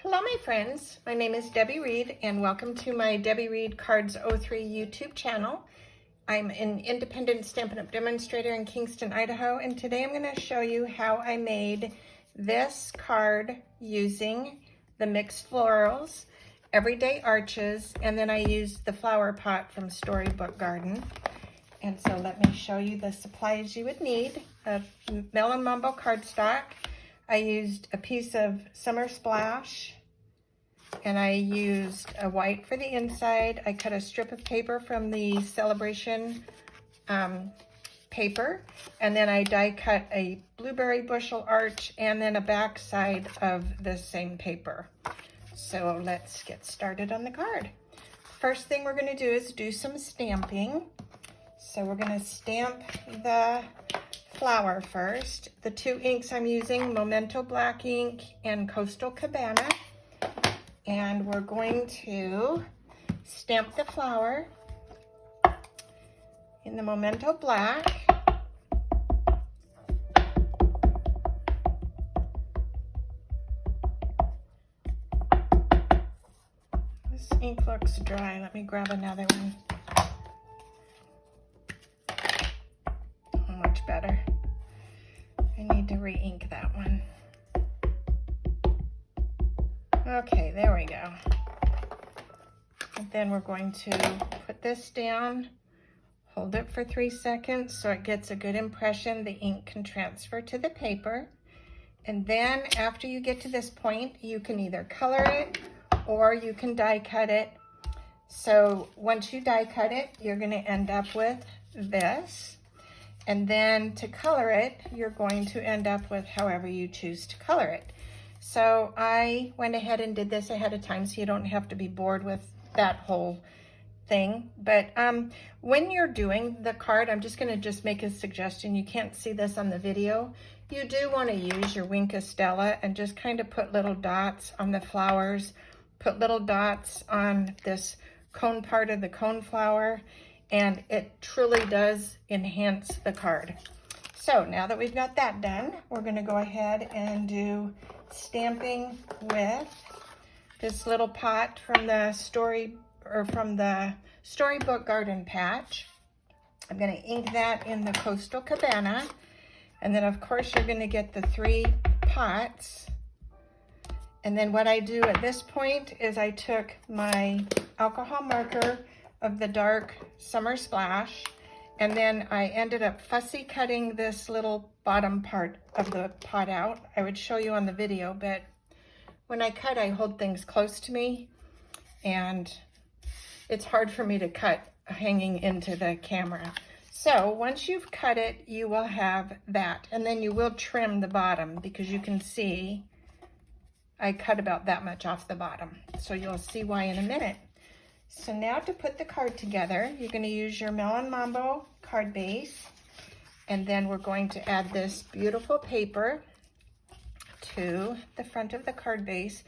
Hello my friends, my name is Debbie Reed and welcome to my Debbie Reed Cards 03 YouTube channel. I'm an independent Stampin' Up! Demonstrator in Kingston, Idaho, and today I'm going to show you how I made this card using the mixed florals, everyday arches, and then I used the flower pot from Storybook Garden. And so let me show you the supplies you would need. A melon Mambo cardstock. I used a piece of Summer Splash, and I used a white for the inside. I cut a strip of paper from the Celebration paper, and then I die cut a blueberry bushel arch and then a back side of the same paper. So let's get started on the card. First thing we're going to do is do some stamping. So we're going to stamp the flower first. The two inks I'm using, Memento Black ink and Coastal Cabana. And we're going to stamp the flower in the Memento Black. This ink looks dry. Let me grab another one. Much better. I need to re-ink that one. Okay, there we go. And then we're going to put this down, hold it for 3 seconds so it gets a good impression. The ink can transfer to the paper. And then after you get to this point, you can either color it or you can die cut it. So once you die cut it, you're going to end up with this. And then to color it, you're going to end up with however you choose to color it. So I went ahead and did this ahead of time so you don't have to be bored with that whole thing. But when you're doing the card, I'm just going to make a suggestion. You can't see this on the video. You do want to use your Wink of Stella and just kind of put little dots on the flowers, put little dots on this cone part of the cone flower, and it truly does enhance the card. So now that we've got that done, we're going to go ahead and do stamping with this little pot from the Storybook Garden patch. I'm going to ink that in the Coastal Cabana, and then of course you're going to get the 3 pots. And then what I do at this point is I took my alcohol marker of the dark Summer Splash, and then I ended up fussy cutting this little bottom part of the pot out. I would show you on the video, but when I cut, I hold things close to me, and it's hard for me to cut hanging into the camera. So once you've cut it, you will have that, and then you will trim the bottom because you can see I cut about that much off the bottom. So you'll see why in a minute. So now to put the card together, you're going to use your Melon Mambo card base, and then we're going to add this beautiful paper to the front of the card base.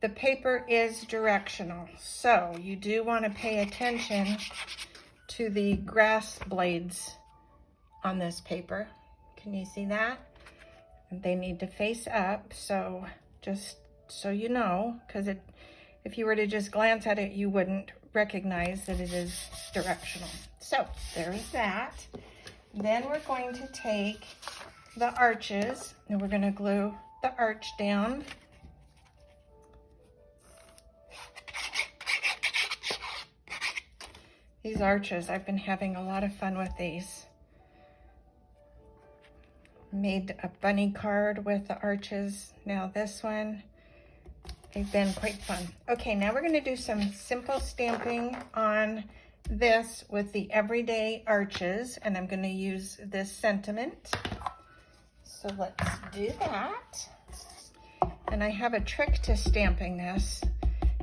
The paper is directional, so you do want to pay attention to the grass blades on this paper. Can you see that? They need to face up, so just so you know, because if you were to just glance at it, you wouldn't recognize that it is directional. So there's that. Then we're going to take the arches and we're going to glue the arch down. These arches, I've been having a lot of fun with these. Made a bunny card with the arches. Now this one. They've been quite fun. Okay, now we're going to do some simple stamping on this with the everyday arches, and I'm going to use this sentiment. So let's do that. And I have a trick to stamping this.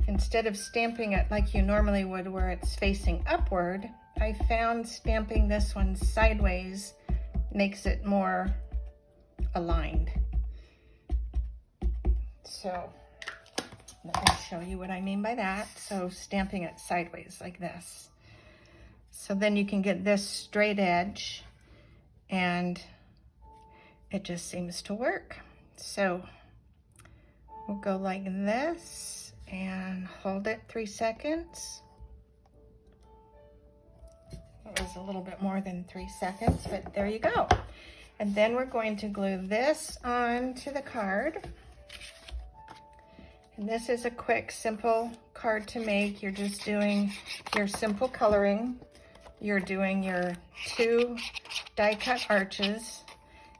Instead of stamping it like you normally would where it's facing upward, I found stamping this one sideways makes it more aligned. So let me show you what I mean by that. So stamping it sideways like this. So then you can get this straight edge and it just seems to work. So We'll go like this and hold it 3 seconds. It was a little bit more than 3 seconds, but there you go. And then we're going to glue this onto the card. And this is a quick, simple card to make. You're just doing your simple coloring. You're doing your 2 die cut arches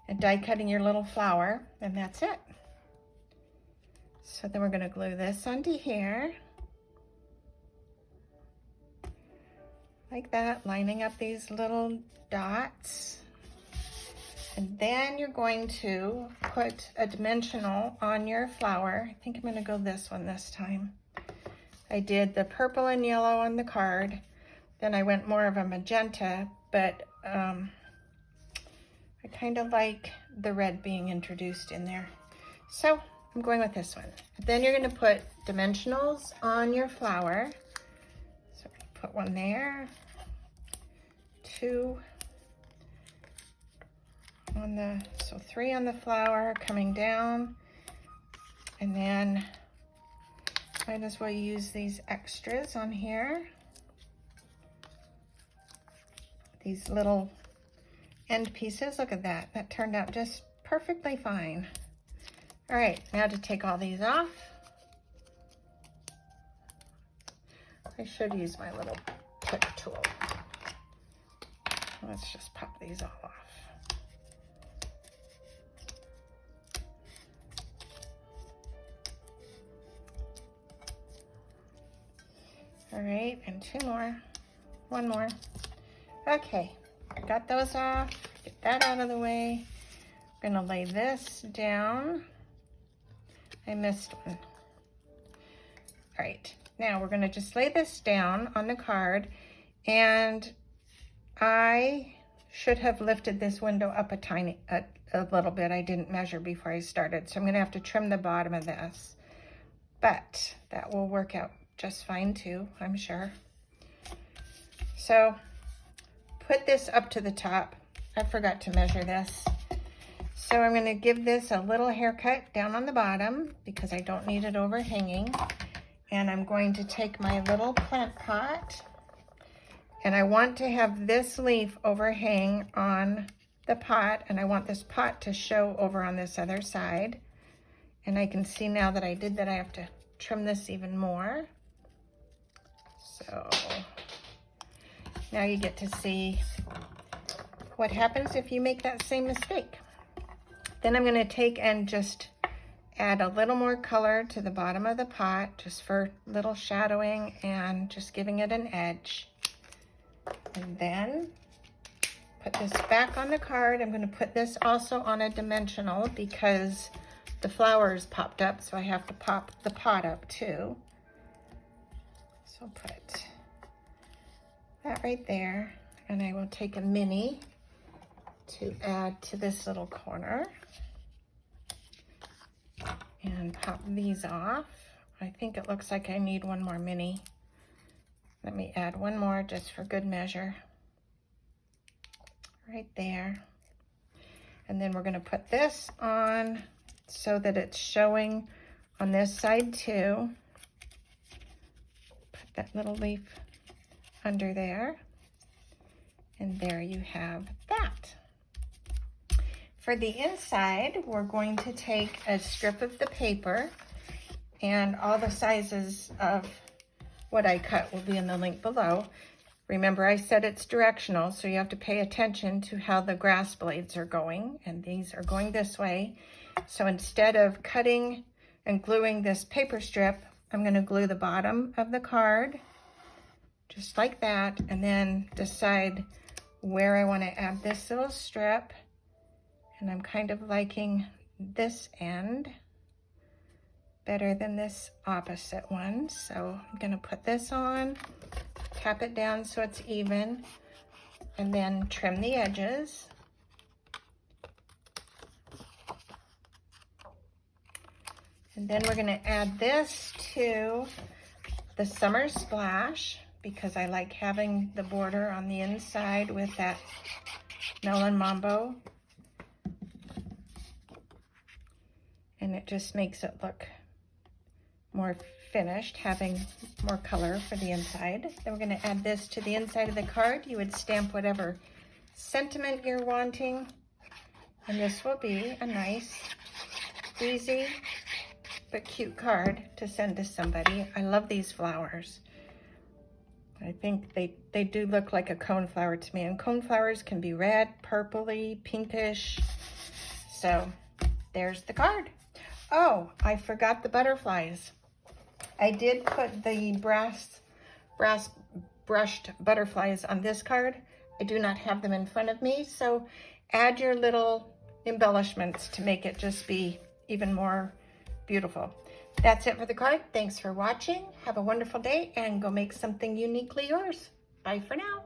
and die cutting your little flower, and that's it. So then we're going to glue this onto here. Like that, lining up these little dots. And then you're going to put a dimensional on your flower. I think I'm going to go this one this time. I did the purple and yellow on the card. Then I went more of a magenta, but I kind of like the red being introduced in there. So I'm going with this one. Then you're going to put dimensionals on your flower. So put one there, 2 on the, so 3 on the flower coming down, and then might as well use these extras on here. These little end pieces, look at that. That turned out just perfectly fine. All right, now to take all these off. I should use my little pick tool. Let's just pop these all off. All right, and 2 more, 1 more. Okay, got those off, get that out of the way. I'm gonna lay this down. I missed one. All right, now we're gonna just lay this down on the card, and I should have lifted this window up a little bit. I didn't measure before I started, so I'm gonna have to trim the bottom of this, but that will work out just fine too, I'm sure. So put this up to the top. I forgot to measure this. So I'm going to give this a little haircut down on the bottom because I don't need it overhanging. And I'm going to take my little plant pot, and I want to have this leaf overhang on the pot, and I want this pot to show over on this other side. And I can see now that I did that I have to trim this even more. So now you get to see what happens if you make that same mistake. Then I'm going to take and just add a little more color to the bottom of the pot, just for little shadowing and just giving it an edge. And then put this back on the card. I'm going to put this also on a dimensional because the flowers popped up, so I have to pop the pot up too. So put that right there, and I will take a mini to add to this little corner and pop these off. I think it looks like I need 1 more mini. Let me add 1 more just for good measure. Right there. And then we're going to put this on so that it's showing on this side too. Put that little leaf under there. And there you have that. For the inside, we're going to take a strip of the paper, and all the sizes of what I cut will be in the link below. Remember, I said it's directional, so you have to pay attention to how the grass blades are going, and these are going this way. So instead of cutting and gluing this paper strip, I'm going to glue the bottom of the card, just like that, and then decide where I want to add this little strip. And I'm kind of liking this end better than this opposite one. So I'm going to put this on, tap it down so it's even, and then trim the edges. And then we're going to add this to the summer splash because I like having the border on the inside with that melon Mambo. And it just makes it look more finished, having more color for the inside. Then we're going to add this to the inside of the card. You would stamp whatever sentiment you're wanting. And this will be a nice, easy, but cute card to send to somebody. I love these flowers. I think they do look like a coneflower to me. And coneflowers can be red, purpley, pinkish. So there's the card. Oh, I forgot the butterflies. I did put the brass brushed butterflies on this card. I do not have them in front of me, so add your little embellishments to make it just be even more beautiful. That's it for the card. Thanks for watching. Have a wonderful day and go make something uniquely yours. Bye for now.